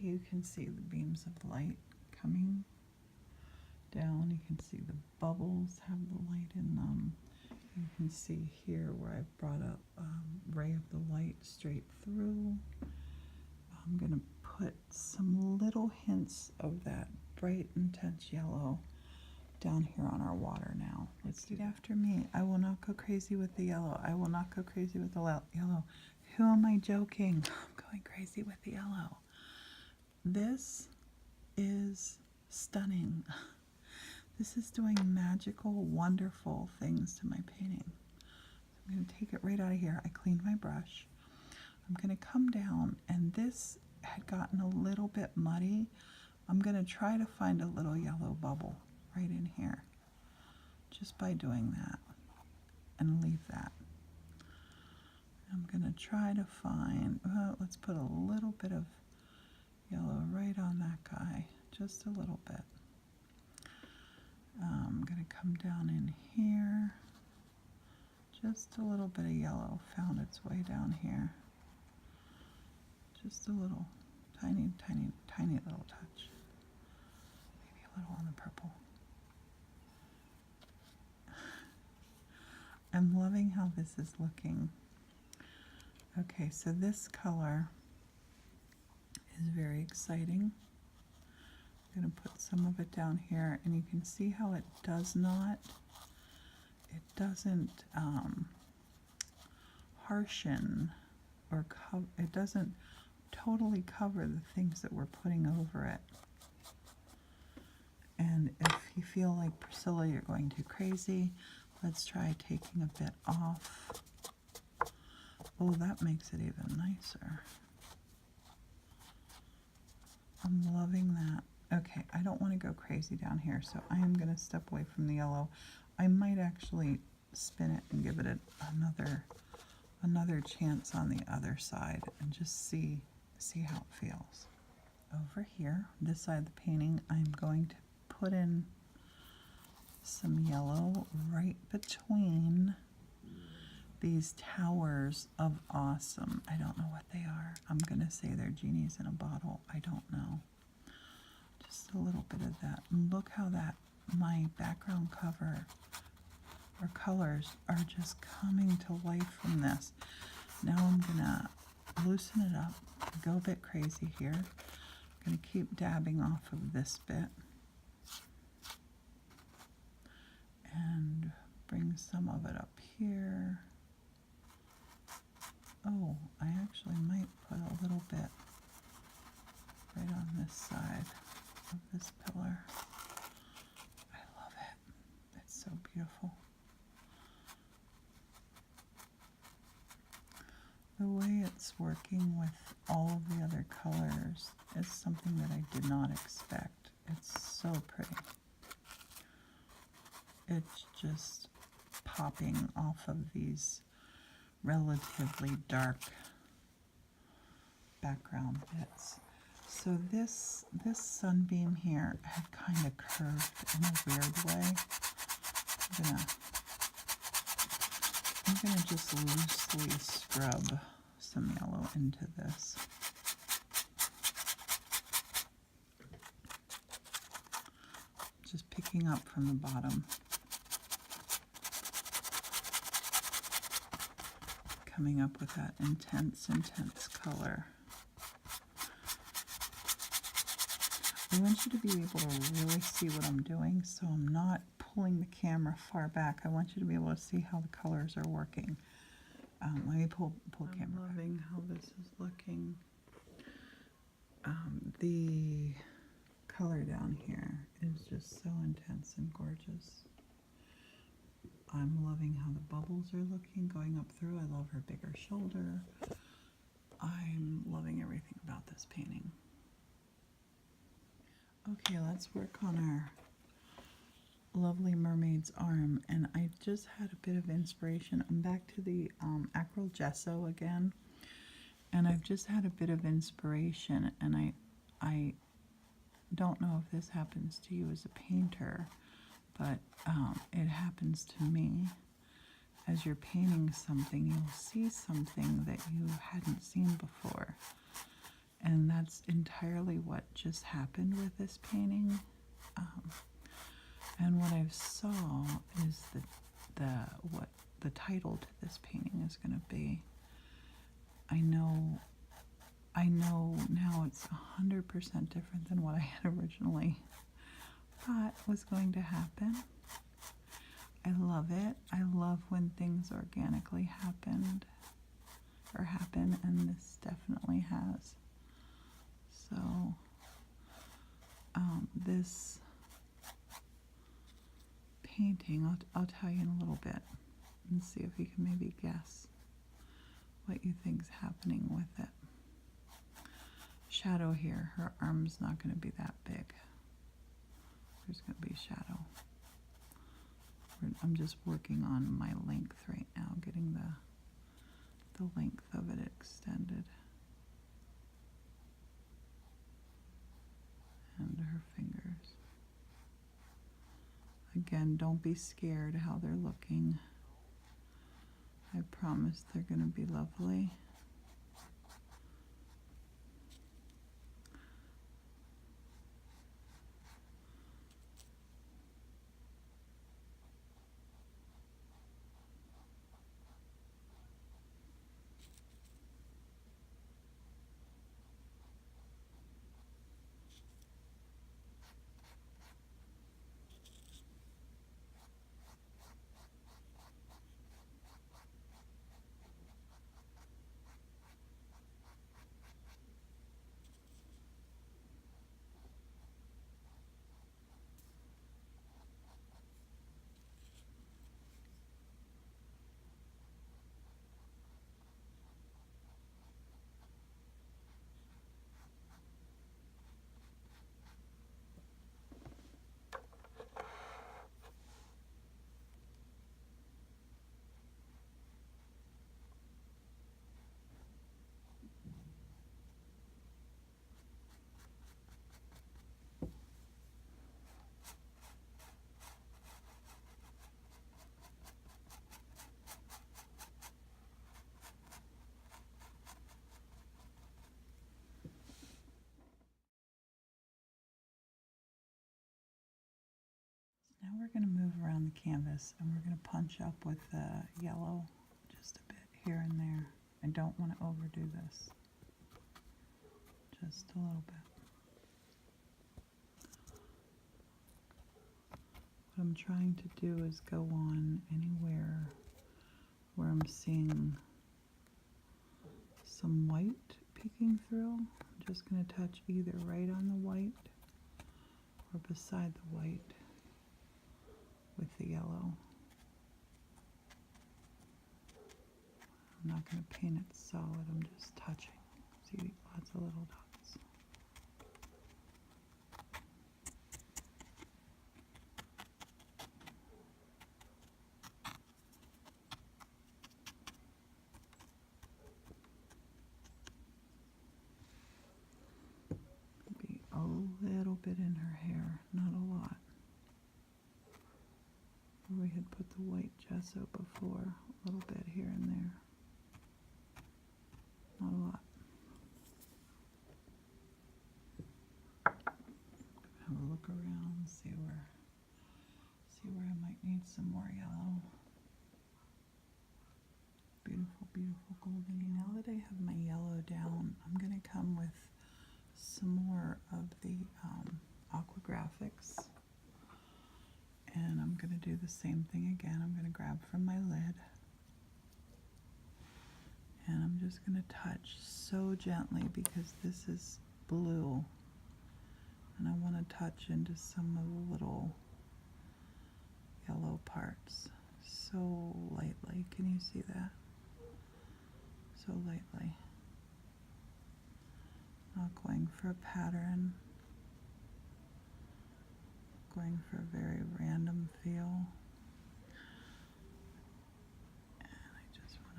you can see the beams of light coming down. You can see the bubbles have the light in them. You can see here where I've brought up ray of the light straight through. I'm going to put some little hints of that bright, intense yellow down here on our water now. Let's do it after me. I will not go crazy with the yellow. I will not go crazy with the yellow. Who am I joking? I'm going crazy with the yellow. This is stunning. This is doing magical, wonderful things to my painting. I'm going to take it right out of here. I cleaned my brush. I'm going to come down, and this had gotten a little bit muddy. I'm going to try to find a little yellow bubble right in here, just by doing that, and leave that. I'm going to try to find, let's put a little bit of yellow right on that guy, just a little bit. I'm going to come down in here, just a little bit of yellow found its way down here. Just a little, tiny, tiny, tiny little touch. Maybe a little on the purple. I'm loving how this is looking. Okay, so this color is very exciting. I'm going to put some of it down here, and you can see how it doesn't harshen or cover, it doesn't totally cover the things that we're putting over it. And if you feel like, Priscilla, you're going too crazy, let's try taking a bit off. Oh, that makes it even nicer. I'm loving that. Okay, I don't want to go crazy down here, so I am going to step away from the yellow. I might actually spin it and give it another chance on the other side and just see how it feels. Over here, this side of the painting, I'm going to put in some yellow right between these towers of awesome. I don't know what they are. I'm going to say they're genies in a bottle. I don't know. Just a little bit of that. And look how that, my background cover or colors are just coming to life from this. Now I'm going to loosen it up, go a bit crazy here. I'm going to keep dabbing off of this bit and bring some of it up here. Oh, I actually might put a little bit right on this side of this pillar. I love it. It's so beautiful. The way it's working with all of the other colors is something that I did not expect. It's so pretty. It's just popping off of these relatively dark background bits. So this sunbeam here had kind of curved in a weird way. I'm gonna just loosely scrub some yellow into this. Just picking up from the bottom. Coming up with that intense color. I want you to be able to really see what I'm doing, so I'm not pulling the camera far back. I want you to be able to see how the colors are working. Let me pull the camera. I'm loving how this is looking. The color down here is just so intense and gorgeous. I'm loving how the bubbles are looking, going up through. I love her bigger shoulder. I'm loving everything about this painting. Okay, let's work on our lovely mermaid's arm. And I just had a bit of inspiration. I'm back to the acrylic gesso again. And I've just had a bit of inspiration. And I don't know if this happens to you as a painter, but it happens to me. As you're painting something, you'll see something that you hadn't seen before. And that's entirely what just happened with this painting. And what I saw is what the title to this painting is going to be. I know now it's 100% different than what I had originally thought was going to happen. I love it. I love when things organically happen, and this definitely has. So, this painting, I'll tell you in a little bit, and see if you can maybe guess what you think's happening with it. Shadow here. Her arm's not going to be that big. There's going to be shadow. I'm just working on my length right now, getting the length of it extended. And her fingers. Again, don't be scared how they're looking. I promise they're going to be lovely. Now we're going to move around the canvas, and we're going to punch up with the yellow just a bit here and there. I don't want to overdo this. Just a little bit. What I'm trying to do is go on anywhere where I'm seeing some white peeking through. I'm just going to touch either right on the white or beside the white with the yellow. I'm not going to paint it solid, I'm just touching. See, lots of little dots. Maybe a little bit in her hair, not a lot. We had put the white gesso before, a little bit here and there. Not a lot. Have a look around, see where I might need some more yellow. Beautiful, beautiful golden. Now that I have my yellow down, I'm going to come with some more of the aqua graphics. And I'm going to do the same thing again. I'm going to grab from my lid. And I'm just going to touch so gently because this is blue. And I want to touch into some of the little yellow parts. So lightly. Can you see that? So lightly. Not going for a pattern. Going for a very random feel. And I just want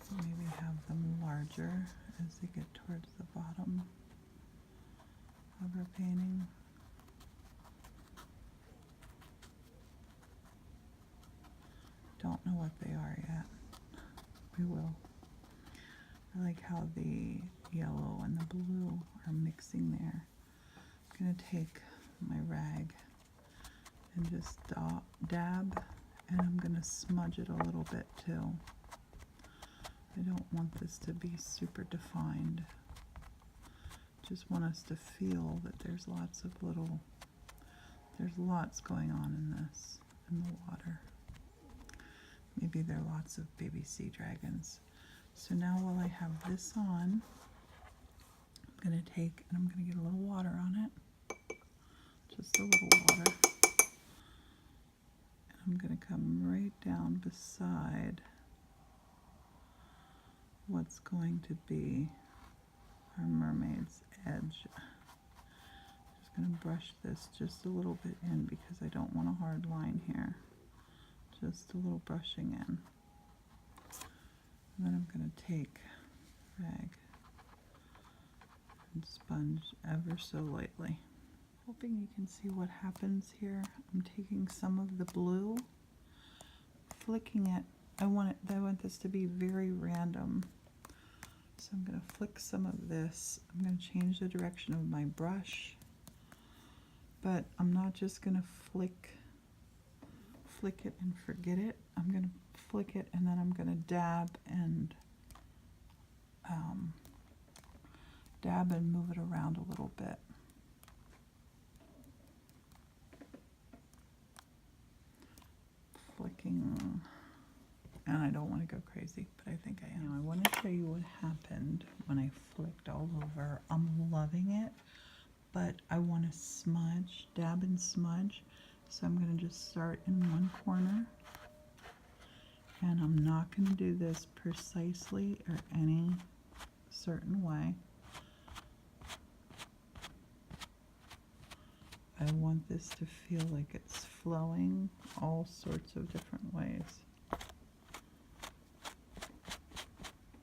to maybe have them larger as they get towards the bottom of our painting. Don't know what they are yet. We will. I like how the yellow and the blue are mixing there. I'm going to take my rag and just dab, and I'm going to smudge it a little bit too. I don't want this to be super defined. Just want us to feel that there's lots going on in this, in the water. Maybe there are lots of baby sea dragons. So now while I have this on, I'm going to take and I'm going to get a little water on it. Just a little water. And I'm going to come right down beside what's going to be our mermaid's edge. Just going to brush this just a little bit in because I don't want a hard line here. Just a little brushing in. And then I'm going to take rag and sponge ever so lightly. Hoping you can see what happens here. I'm taking some of the blue, flicking it. I want this to be very random. So I'm going to flick some of this. I'm going to change the direction of my brush, but I'm not just going to flick it and forget it. I'm going to flick it and then I'm going to dab and move it around a little bit. Flicking, and I don't want to go crazy, but I think I am. Now I want to show you what happened when I flicked all over. I'm loving it, but I want to smudge, dab and smudge. So I'm going to just start in one corner, and I'm not going to do this precisely or any certain way. I want this to feel like it's flowing all sorts of different ways.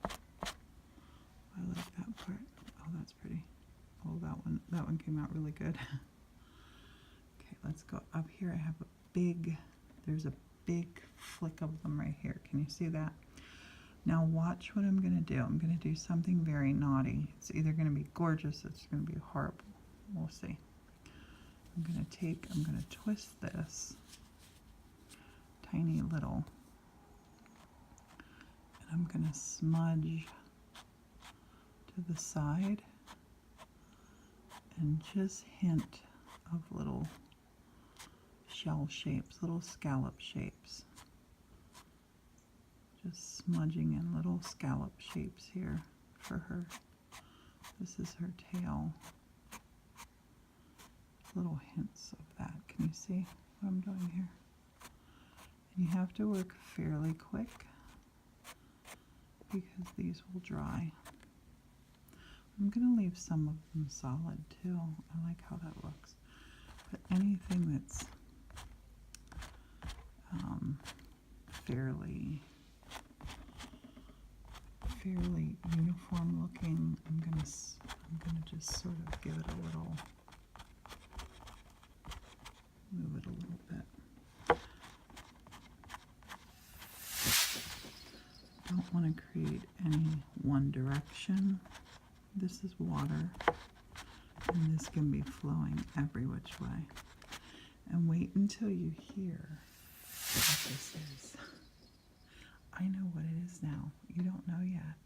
I like that part. Oh, that's pretty. Oh, that one came out really good. Okay, let's go up here. I have there's a big flick of them right here. Can you see that? Now watch what I'm going to do. I'm going to do something very naughty. It's either going to be gorgeous, it's going to be horrible. We'll see. I'm going to twist this tiny little, and I'm going to smudge to the side and just hint of little shell shapes, little scallop shapes. Just smudging in little scallop shapes here for her. This is her tail. Little hints of that. Can you see what I'm doing here? And you have to work fairly quick because these will dry. I'm going to leave some of them solid too. I like how that looks. But anything that's fairly uniform looking, I'm gonna just sort of give it a little, move it a little bit. Don't want to create any one direction. This is water, and this can be flowing every which way. And wait until you hear what this is. I know what it is now. You don't know yet.